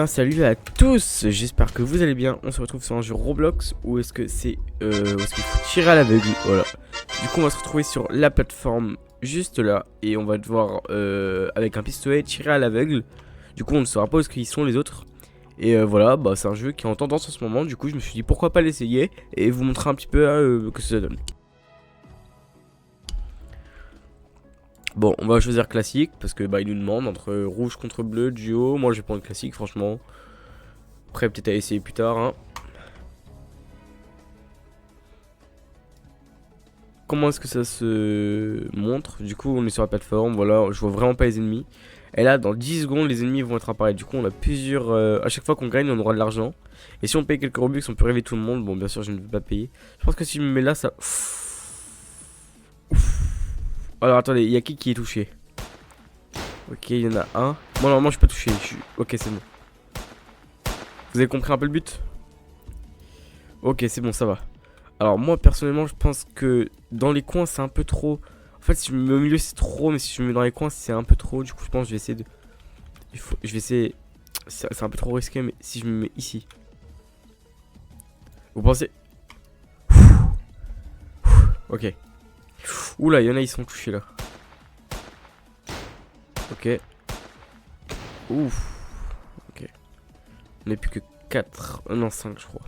Salut à tous, j'espère que vous allez bien. On se retrouve sur un jeu Roblox où est-ce que c'est où est-ce qu'il faut tirer à l'aveugle. Voilà. Du coup on va se retrouver sur la plateforme juste là et on va devoir avec un pistolet tirer à l'aveugle. Du coup on ne saura pas où est-ce qu'ils sont les autres. Et voilà, bah c'est un jeu qui est en tendance en ce moment. Du coup je me suis dit pourquoi pas l'essayer et vous montrer un petit peu que ça donne. Bon, on va choisir classique parce que bah il nous demande entre rouge contre bleu, duo. Moi je vais prendre classique franchement. Après peut-être à essayer plus tard hein. Comment est-ce que ça se montre? Du coup on est sur la plateforme, voilà, je vois vraiment pas les ennemis. Et là dans 10 secondes les ennemis vont être apparus. Du coup on a plusieurs... à chaque fois qu'on gagne on aura de l'argent. Et si on paye quelques Robux on peut réveiller tout le monde. Bon bien sûr je ne vais pas payer. Je pense que si je me mets là ça... Alors attendez, il y a qui est touché? Ok il y en a un. Bon normalement je suis pas touché. Ok c'est bon. Vous avez compris un peu le but? Ok c'est bon ça va. Alors moi personnellement je pense que dans les coins c'est un peu trop. En fait si je me mets au milieu c'est trop, mais si je me mets dans les coins c'est un peu trop. Du coup je pense que je vais essayer de... Je vais essayer... C'est un peu trop risqué mais si je me mets ici. Vous pensez... Ok. Oula il y en a ils sont touchés là. Ok. Ouf. Ok. On n'est plus que 4. Non 5 je crois.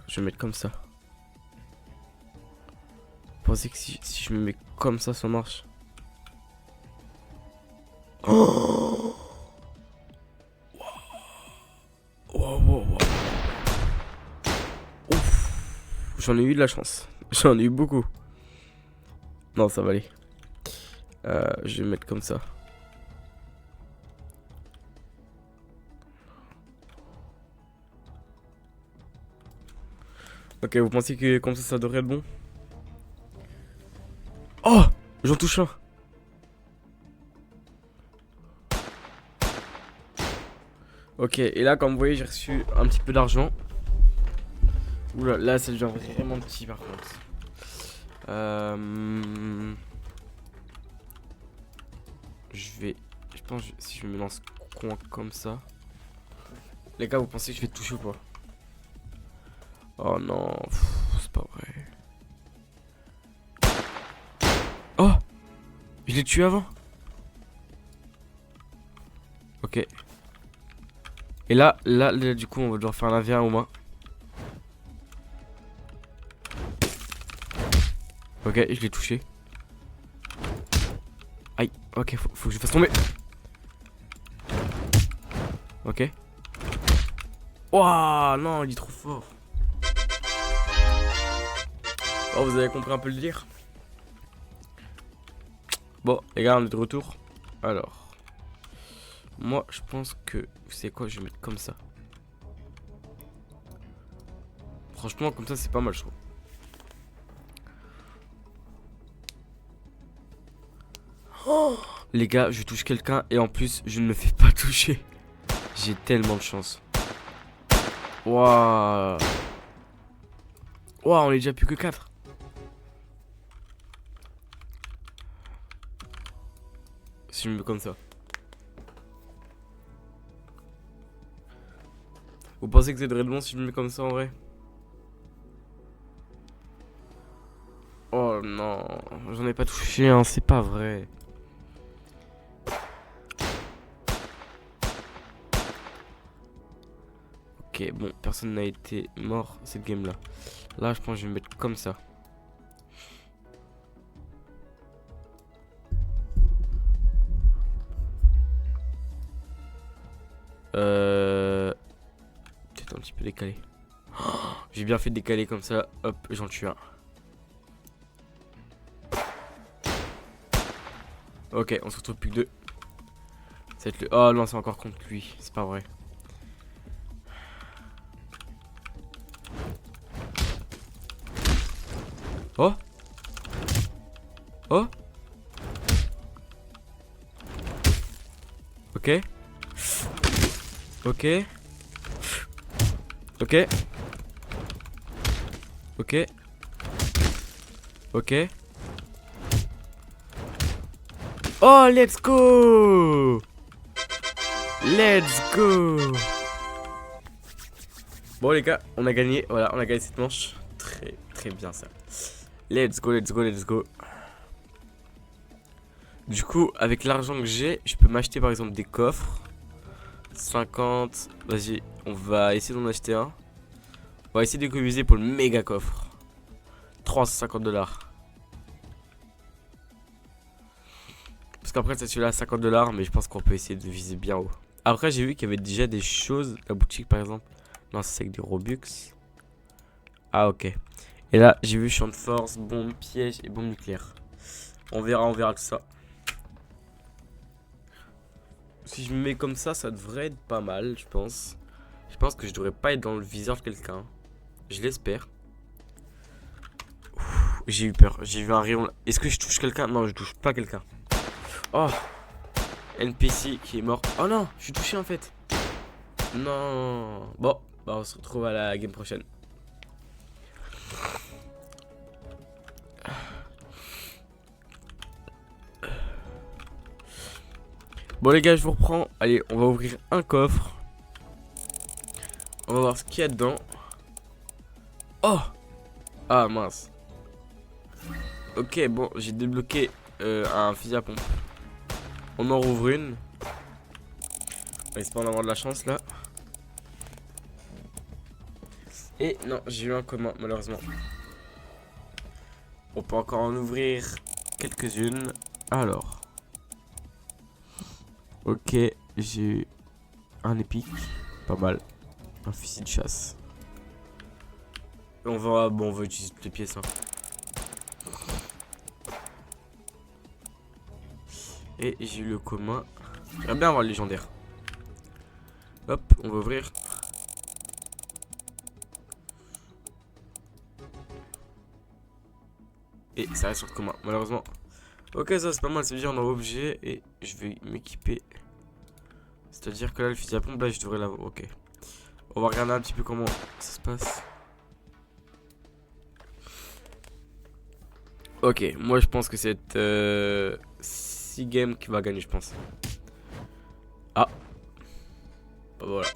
Je vais mettre comme ça. Vous pensez que si je me mets comme ça marche? Oh, wow, wow, wow. Ouf. J'en ai eu de la chance. J'en ai eu beaucoup. Non ça va aller. Je vais mettre comme ça. Ok, vous pensez que comme ça devrait être bon? Oh! J'en touche un. Ok, et là, comme vous voyez, j'ai reçu un petit peu d'argent. Oula, là, ça devient vraiment petit par contre. Je pense que si je me lance coin comme ça. Les gars, vous pensez que je vais toucher ou pas? Oh non, c'est pas vrai. Oh! Je l'ai tué avant. Ok. Et là, du coup, on va devoir faire un 1v1 au moins. Ok, je l'ai touché. Aïe, ok, faut que je fasse tomber. Ok. Ouah, non, il est trop fort. Oh, vous avez compris un peu le délire. Bon, les gars, on est de retour. Alors, moi, je pense que... Vous savez quoi, je vais mettre comme ça. Franchement, comme ça, c'est pas mal, je trouve. Oh, les gars, je touche quelqu'un et en plus, je ne me fais pas toucher. J'ai tellement de chance. Waouh. Waouh, on est déjà plus que 4. Si je me mets comme ça. Vous pensez que c'est vraiment si je me mets comme ça en vrai? Oh non, j'en ai pas touché un, c'est pas vrai. Ok, bon, personne n'a été mort cette game là. Là, je pense que je vais me mettre comme ça. Peut-être un petit peu décalé. Oh, j'ai bien fait de décaler comme ça. Hop, j'en tue un. Ok, on se retrouve plus que 2. Ça va être le... Oh non, c'est encore contre lui. C'est pas vrai. Oh. Oh. Ok. Ok. Ok. Ok. Ok. Oh, let's go! Let's go! Bon les gars, on a gagné, voilà, on a gagné cette manche. Très très bien ça. Let's go, let's go, let's go. Du coup, avec l'argent que j'ai, je peux m'acheter par exemple des coffres. 50, vas-y, on va essayer d'en acheter un. On va essayer d'économiser pour le méga coffre. 350$. Parce qu'après c'est celui-là à 50$, mais je pense qu'on peut essayer de viser bien haut. Après j'ai vu qu'il y avait déjà des choses, la boutique par exemple. Non, c'est avec des Robux. Ah ok. Et là j'ai vu champ de force, bombe, piège et bombe nucléaire. On verra tout ça. Si je me mets comme ça devrait être pas mal, je pense. Je pense que je devrais pas être dans le viseur de quelqu'un. Je l'espère. J'ai eu peur, j'ai vu un rayon. Est-ce que je touche quelqu'un? Non, je touche pas quelqu'un. Oh, NPC qui est mort. Oh non, je suis touché en fait. Non. Bon, bah on se retrouve à la game prochaine. Bon les gars, je vous reprends. Allez, on va ouvrir un coffre. On va voir ce qu'il y a dedans. Oh. Ah mince. Ok, bon, j'ai débloqué un fusil à pompe. On en rouvre une. On espère en avoir de la chance là. Et non, j'ai eu un commun malheureusement. On peut encore en ouvrir quelques-unes. Alors. Ok, j'ai eu un épique. Pas mal. Un fusil de chasse. Et on va utiliser toutes les pièces. Hein. Et j'ai eu le commun. J'aimerais bien avoir le légendaire. Hop, on va ouvrir. Et ça reste sur le commun, malheureusement. Ok, ça c'est pas mal, ça veut dire on a objet et je vais m'équiper. C'est-à-dire que là, le fusil à pompe, là, je devrais l'avoir. Ok. On va regarder un petit peu comment ça se passe. Ok, moi je pense que c'est 6 games qui va gagner, je pense. Ah. Bah, voilà.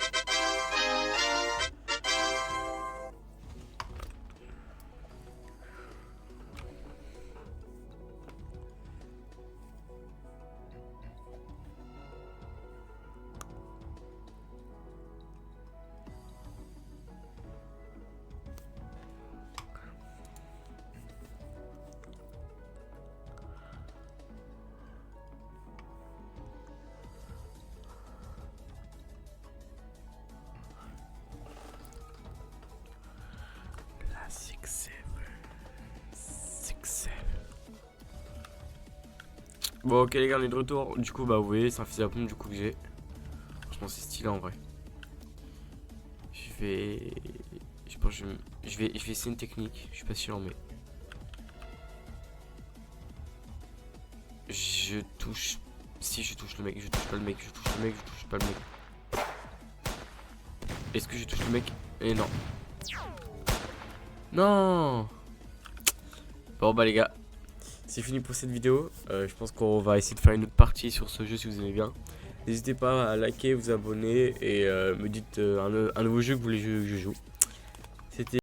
Bon ok les gars, on est de retour. Du coup bah vous voyez, c'est un fusil à pompe du coup que j'ai. Franchement c'est stylé en vrai. Je pense que je vais essayer une technique. Je suis pas sûr mais je touche. Si je touche le mec, je touche pas le mec, je touche le mec, je touche pas le mec. Est-ce que je touche le mec? Et non. Non. Bon bah les gars, c'est fini pour cette vidéo. Je pense qu'on va essayer de faire une autre partie sur ce jeu si vous aimez bien. N'hésitez pas à liker, vous abonner et me dites un nouveau jeu que vous voulez que je joue. C'était